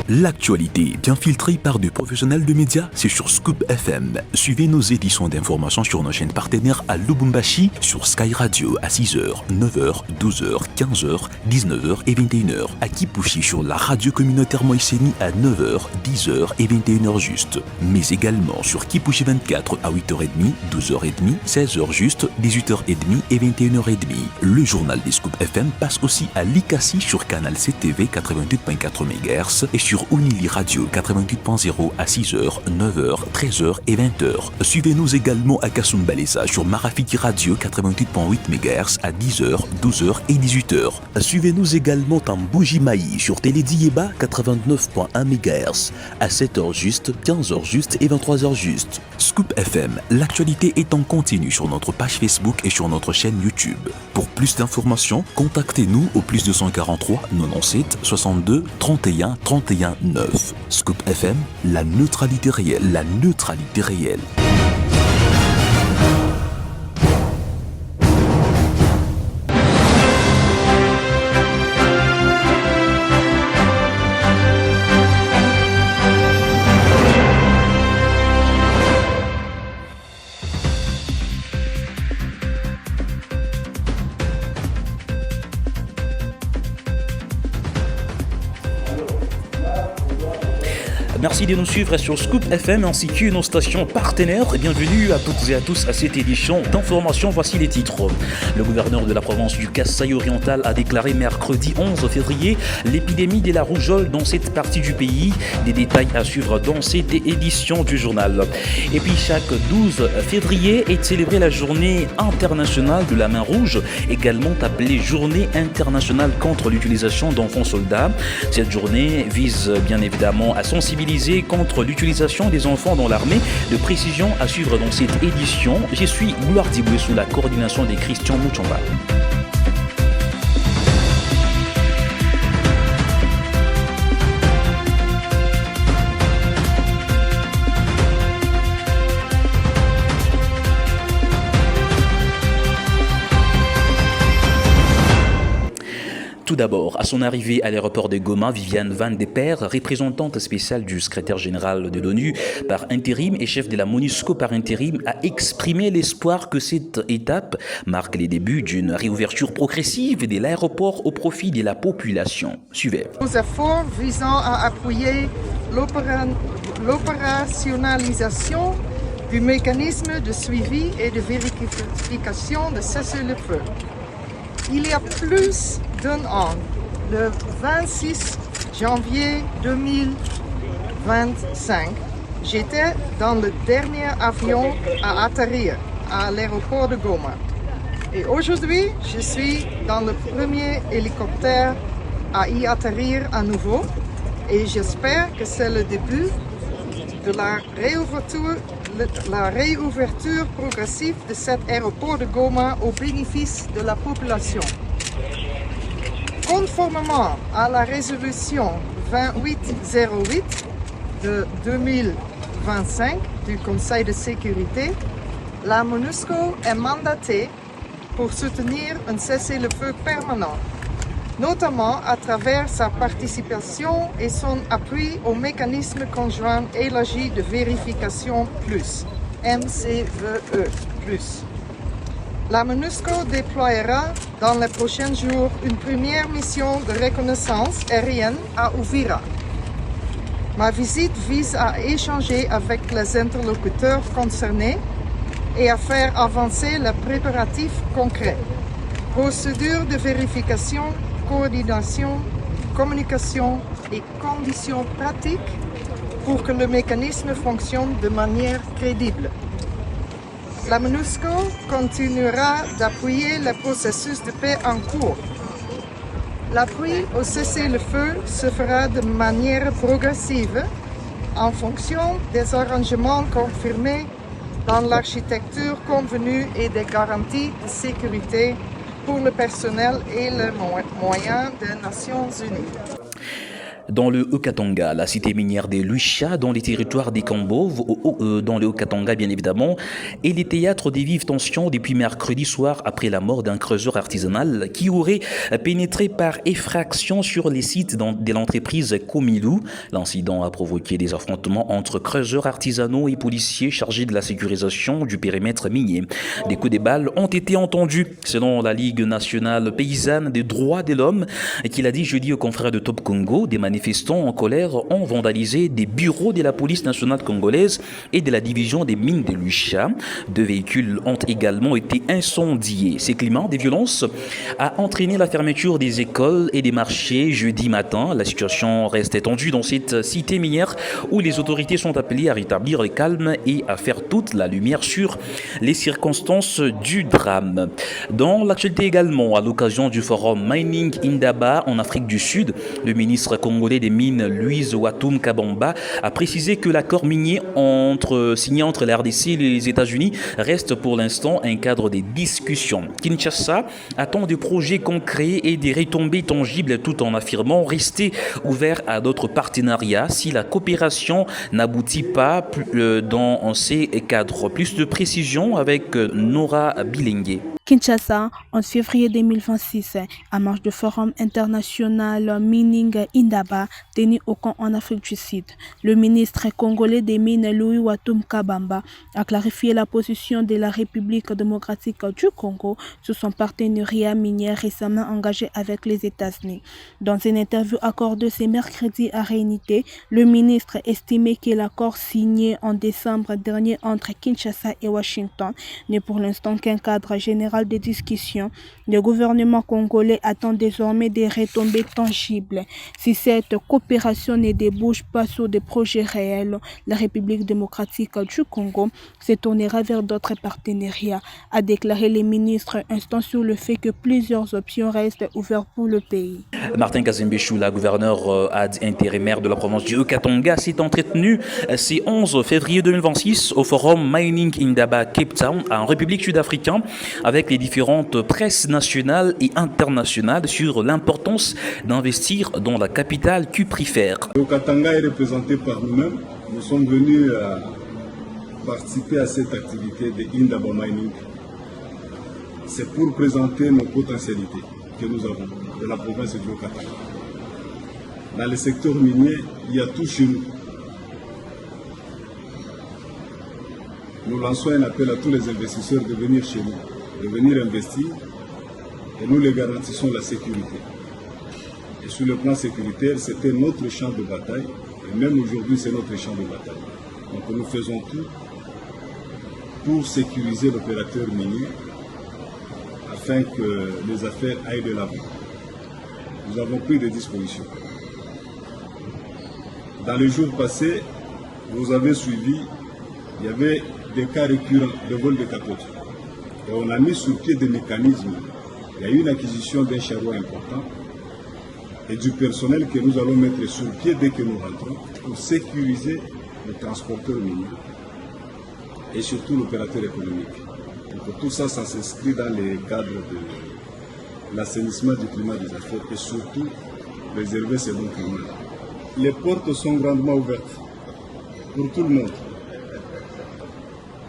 L'actualité bien filtrée par des professionnels de médias, c'est sur Scoop FM. Suivez nos éditions d'information sur nos chaînes partenaires à Lubumbashi, sur Sky Radio à 6h, 9h, 12h, 15h, 19h et 21h. À Kipushi sur la radio communautaire Moïseni à 9h, 10h et 21h juste. Mais également sur Kipushi 24 à 8h30, 12h30, 16h juste, 18h30 et 21h30. Le journal des Scoop FM passe aussi à Likasi sur Canal CTV 88.4 MHz et sur Unili Radio 88.0 à 6h, 9h, 13h et 20h. Suivez-nous également à Kasumbalesa sur Marafiki Radio 88.8 MHz à 10h, 12h et 18h. Suivez-nous également en Bougimaï sur Télédiéba 89.1 MHz à 7h juste, 15h juste et 23h juste. Scoop FM, l'actualité est en continu sur notre page Facebook et sur notre chaîne YouTube. Pour plus d'informations, contactez-nous au +243 97 62 31 31 9. Scoop FM, la neutralité réelle, la neutralité réelle. Merci de nous suivre sur Scoop FM ainsi que nos stations partenaires. Et bienvenue à toutes et à tous à cette édition d'information. Voici les titres. Le gouverneur de la province du Kasaï oriental a déclaré mercredi 11 février l'épidémie de la rougeole dans cette partie du pays. Des détails à suivre dans cette édition du journal. Et puis chaque 12 février est célébrée la journée internationale de la main rouge, également appelée journée internationale contre l'utilisation d'enfants soldats. Cette journée vise bien évidemment à sensibiliser contre l'utilisation des enfants dans l'armée. De précision à suivre dans cette édition. Je suis Gloire Diboué sous la coordination des Christian Mouchamba. Tout d'abord, à son arrivée à l'aéroport de Goma, Viviane Van de Per, représentante spéciale du secrétaire général de l'ONU par intérim et chef de la MONUSCO par intérim, a exprimé l'espoir que cette étape marque les débuts d'une réouverture progressive de l'aéroport au profit de la population. Suivez. Nos efforts visant à appuyer l'opérationnalisation du mécanisme de suivi et de vérification de cessez-le-feu. Il y a plus d'un an, le 26 janvier 2025, j'étais dans le dernier avion à atterrir à l'aéroport de Goma. Et aujourd'hui, je suis dans le premier hélicoptère à y atterrir à nouveau. Et j'espère que c'est le début de la réouverture progressive de cet aéroport de Goma au bénéfice de la population. Conformément à la résolution 2808 de 2025 du Conseil de sécurité, la MONUSCO est mandatée pour soutenir un cessez-le-feu permanent, notamment à travers sa participation et son appui au mécanisme conjoint élargi de vérification plus, MCVE+. La MONUSCO déploiera dans les prochains jours une première mission de reconnaissance aérienne à Uvira. Ma visite vise à échanger avec les interlocuteurs concernés et à faire avancer les préparatifs concrets. Procédures de vérification, coordination, communication et conditions pratiques pour que le mécanisme fonctionne de manière crédible. La MONUSCO continuera d'appuyer le processus de paix en cours. L'appui au cessez-le-feu se fera de manière progressive en fonction des arrangements confirmés dans l'architecture convenue et des garanties de sécurité pour le personnel et les moyens des Nations Unies. Dans le Haut-Katanga, la cité minière des Lucha, dans les territoires des Kambov, dans le Haut-Katanga bien évidemment, est le théâtre des vives tensions depuis mercredi soir après la mort d'un creuseur artisanal qui aurait pénétré par effraction sur les sites de l'entreprise Komilou. L'incident a provoqué des affrontements entre creuseurs artisanaux et policiers chargés de la sécurisation du périmètre minier. Des coups de balles ont été entendus, selon la Ligue nationale paysanne des droits de l'homme, qui l'a dit jeudi aux confrères de Top Congo. Des manifestants en colère ont vandalisé des bureaux de la police nationale congolaise et de la division des mines de Lucha. 2 véhicules ont également été incendiés. Ce climat de violence a entraîné la fermeture des écoles et des marchés jeudi matin. La situation reste tendue dans cette cité minière où les autorités sont appelées à rétablir le calme et à faire toute la lumière sur les circonstances du drame. Dans l'actualité également, à l'occasion du forum Mining Indaba en Afrique du Sud, le ministre congolais des mines Louise Watum Kabamba a précisé que l'accord minier signé entre la RDC et les États-Unis reste pour l'instant un cadre de discussion. Kinshasa attend des projets concrets et des retombées tangibles tout en affirmant rester ouvert à d'autres partenariats si la coopération n'aboutit pas dans ces cadres. Plus de précision avec Nora Bilengue. Kinshasa, en février 2026, à marge du Forum international Mining Indaba, tenu au camp en Afrique du Sud. Le ministre congolais des mines Louis Watum Kabamba a clarifié la position de la République démocratique du Congo sur son partenariat minier récemment engagé avec les États-Unis. Dans une interview accordée ce mercredi à Réunité, le ministre estimait que l'accord signé en décembre dernier entre Kinshasa et Washington n'est pour l'instant qu'un cadre général de discussion. Le gouvernement congolais attend désormais des retombées tangibles. Si cette coopération ne débouche pas sur des projets réels, la République démocratique du Congo se tournera vers d'autres partenariats, a déclaré le ministre, insistant sur le fait que plusieurs options restent ouvertes pour le pays. Martin Kazembechou, la gouverneure intérimaire de la province du Haut-Katanga, s'est entretenu ce 11 février 2026 au forum Mining Indaba Cape Town en République sud-africaine avec les différentes presses nationales et internationales sur l'importance d'investir dans la capitale cuprifère. Le Haut-Katanga est représenté par nous-mêmes. Nous sommes venus participer à cette activité de Indaba Mining. C'est pour présenter nos potentialités que nous avons de la province du Haut-Katanga. Dans le secteur minier, il y a tout chez nous. Nous lançons un appel à tous les investisseurs de venir chez nous, de venir investir, et nous les garantissons la sécurité. Et sur le plan sécuritaire, c'était notre champ de bataille, et même aujourd'hui c'est notre champ de bataille. Donc nous faisons tout pour sécuriser l'opérateur minier, afin que les affaires aillent de l'avant. Nous avons pris des dispositions. Dans les jours passés, vous avez suivi, il y avait des cas récurrents de vol de capote. Et on a mis sur pied des mécanismes. Il y a eu une acquisition d'un chariot important et du personnel que nous allons mettre sur pied dès que nous rentrons pour sécuriser le transporteur minier et surtout l'opérateur économique. Donc tout ça, ça s'inscrit dans les cadres de l'assainissement du climat des affaires et surtout préserver ces bons climats. Les portes sont grandement ouvertes pour tout le monde.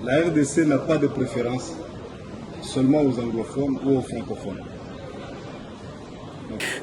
La RDC n'a pas de préférence seulement aux anglophones ou aux francophones.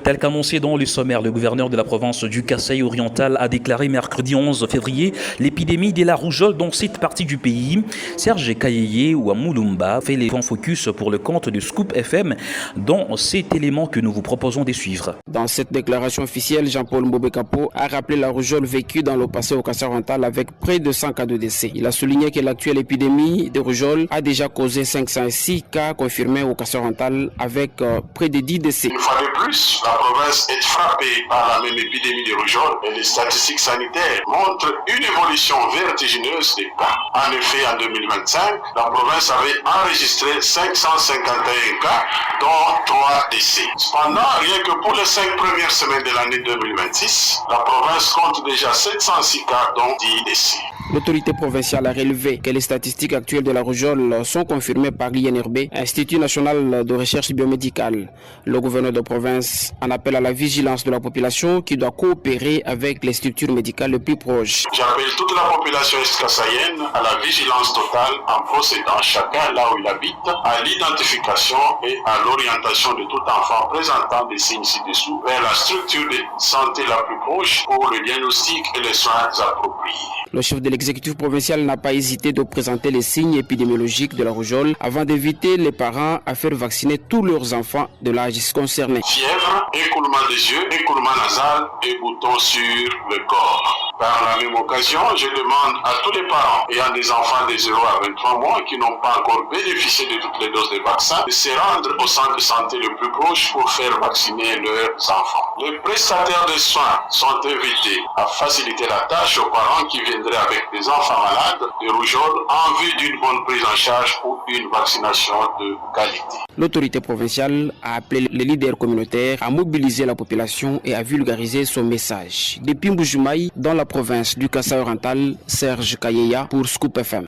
Tel qu'annoncé dans le sommaire, le gouverneur de la province du Kasaï oriental a déclaré mercredi 11 février l'épidémie de la rougeole dans cette partie du pays. Serge Kayeye ou Amoulumba fait les points focus pour le compte de Scoop FM dans cet élément que nous vous proposons de suivre. Dans cette déclaration officielle, Jean-Paul Mbobekapo a rappelé la rougeole vécue dans le passé au Kasaï oriental avec près de 100 cas de décès. Il a souligné que l'actuelle épidémie de rougeole a déjà causé 506 cas confirmés au Kasaï oriental avec près de 10 décès. Une fois de plus, la province est frappée par la même épidémie de rougeole et les statistiques sanitaires montrent une évolution vertigineuse des cas. En effet, en 2025, la province avait enregistré 551 cas, dont 3 décès. Cependant, rien que pour les 5 premières semaines de l'année 2026, la province compte déjà 706 cas, dont 10 décès. L'autorité provinciale a relevé que les statistiques actuelles de la rougeole sont confirmées par l'INRB, Institut national de recherche biomédicale. Le gouverneur de province en appel à la vigilance de la population qui doit coopérer avec les structures médicales les plus proches. J'appelle toute la population est-kassaïenne à la vigilance totale en procédant chacun là où il habite à l'identification et à l'orientation de tout enfant présentant des signes ci-dessous vers la structure de santé la plus proche pour le diagnostic et les soins appropriés. Le chef de l'exécutif provincial n'a pas hésité de présenter les signes épidémiologiques de la rougeole avant d'inviter les parents à faire vacciner tous leurs enfants de l'âge concerné. Fièvre, écoulement des yeux, écoulement nasal et boutons sur le corps. Par la même occasion, je demande à tous les parents ayant des enfants de 0 à 23 mois qui n'ont pas encore bénéficié de toutes les doses de vaccin de se rendre au centre de santé le plus proche pour faire vacciner leurs enfants. Les prestataires de soins sont invités à faciliter la tâche aux parents qui viendraient avec des enfants malades de rougeole en vue d'une bonne prise en charge ou une vaccination de qualité. L'autorité provinciale a appelé les leaders communautaires à mobiliser la population et à vulgariser son message. Depuis Mbujimai, dans la province du Kasaï oriental, Serge Kayeya pour Scoop FM.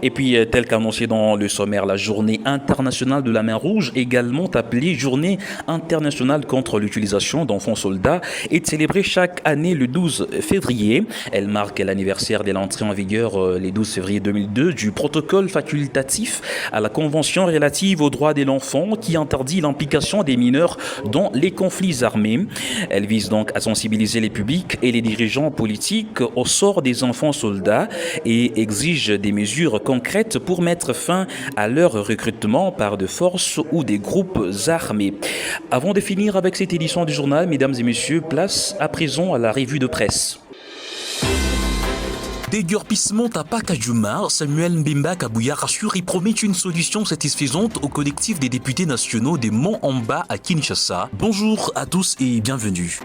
Et puis, tel qu'annoncé dans le sommaire, la journée internationale de la main rouge, également appelée journée internationale contre l'utilisation d'enfants soldats, est célébrée chaque année le 12 février. Elle marque l'anniversaire de l'entrée en vigueur le 12 février 2002 du protocole facultatif à la Convention relative aux droits de l'enfant qui interdit l'implication des mineurs dans les conflits armés. Elle vise donc à sensibiliser les publics et les dirigeants politiques au sort des enfants soldats et exige des mesures concrètes pour mettre fin à leur recrutement par des forces ou des groupes armés. Avant de finir avec cette édition du journal, mesdames et messieurs, place à présent à la revue de presse. Déguerpissement à Pacajuma, Samuel Mbemba Kabouya rassure et promet une solution satisfaisante au collectif des députés nationaux des Monts-en-Bas à Kinshasa. Bonjour à tous et bienvenue.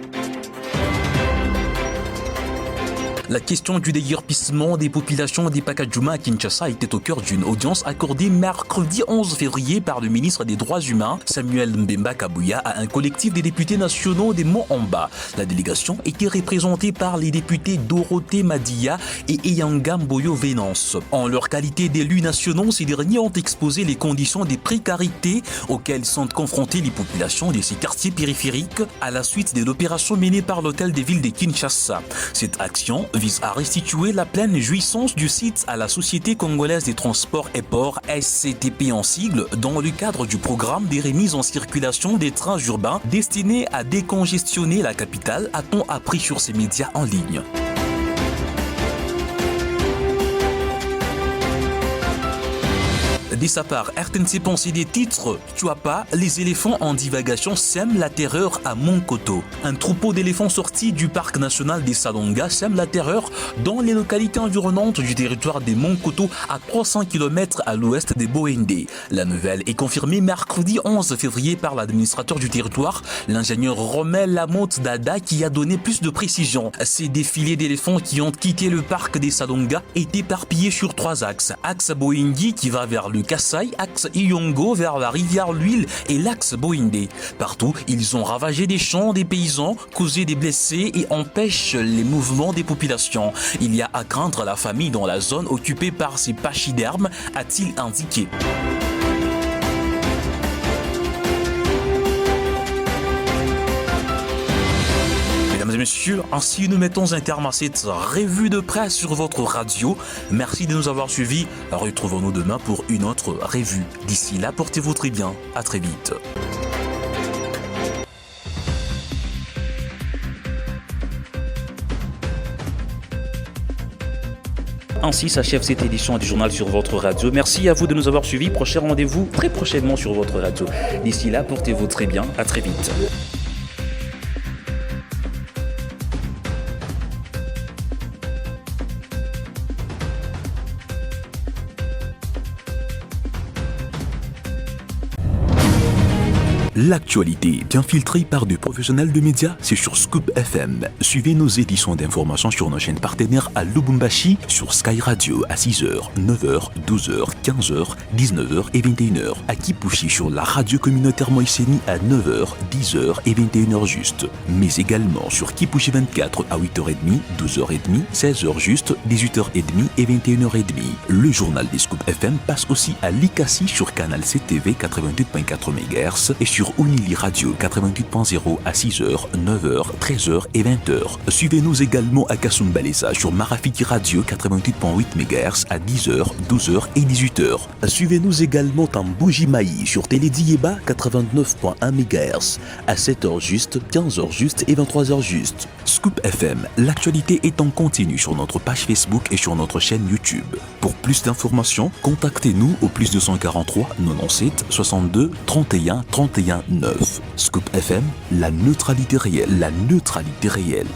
La question du déguerpissement des populations des Pacajuma à Kinshasa était au cœur d'une audience accordée mercredi 11 février par le ministre des Droits Humains, Samuel Mbemba Kabouya, à un collectif des députés nationaux des Monts-en-Bas. La délégation était représentée par les députés Dorothée Madia et Eyanga Mboyo Vénance. En leur qualité d'élus nationaux, ces derniers ont exposé les conditions des précarités auxquelles sont confrontées les populations de ces quartiers périphériques à la suite de l'opération menée par l'hôtel des villes de Kinshasa. Cette action vise à restituer la pleine jouissance du site à la Société congolaise des transports et ports SCTP en sigle dans le cadre du programme des remises en circulation des trains urbains destinés à décongestionner la capitale, a-t-on appris sur ces médias en ligne. Dès sa part, RTNC pensait des titres. Tu as pas, les éléphants en divagation sèment la terreur à Monkoto. Un troupeau d'éléphants sortis du parc national des Salonga sème la terreur dans les localités environnantes du territoire des Monkoto à 300 km à l'ouest des Boende. La nouvelle est confirmée mercredi 11 février par l'administrateur du territoire, l'ingénieur Romel Lamotte Dada, qui a donné plus de précisions. Ces défilés d'éléphants qui ont quitté le parc des Salonga étaient éparpillés sur 3 axes. Axe Boendi qui va vers le Kasaï, axe Iyongo vers la rivière L'Huile et l'axe Boinde. Partout, ils ont ravagé des champs des paysans, causé des blessés et empêchent les mouvements des populations. Il y a à craindre la famille dans la zone occupée par ces pachydermes, a-t-il indiqué. Mesdames et messieurs, ainsi nous mettons un terme à cette revue de presse sur votre radio. Merci de nous avoir suivis. Retrouvons-nous demain pour une autre revue. D'ici là, portez-vous très bien. À très vite. Ainsi s'achève cette édition du journal sur votre radio. Merci à vous de nous avoir suivis. Prochain rendez-vous très prochainement sur votre radio. D'ici là, portez-vous très bien. À très vite. L'actualité bien filtrée par des professionnels de médias, c'est sur Scoop FM. Suivez nos éditions d'information sur nos chaînes partenaires à Lubumbashi, sur Sky Radio à 6h, 9h, 12h, 15h, 19h et 21h. À Kipushi sur la radio communautaire Moïseni à 9h, 10h et 21h juste. Mais également sur Kipushi 24 à 8h30, 12h30, 16h juste, 18h30 et 21h30. Le journal des Scoop FM passe aussi à Likasi sur canal CTV 88.4 MHz et sur sur Unili Radio 88.0 à 6h, 9h, 13h et 20h. Suivez-nous également à Kasumbalesa sur Marafiti Radio 88.8 MHz à 10h, 12h et 18h. Suivez-nous également en Bougimaï sur Télédiéba 89.1 MHz à 7h juste, 15h juste et 23h juste. Scoop FM, l'actualité est en continu sur notre page Facebook et sur notre chaîne YouTube. Pour plus d'informations, contactez-nous au plus 243 97 62 31 31 9. Scoop FM, la neutralité réelle.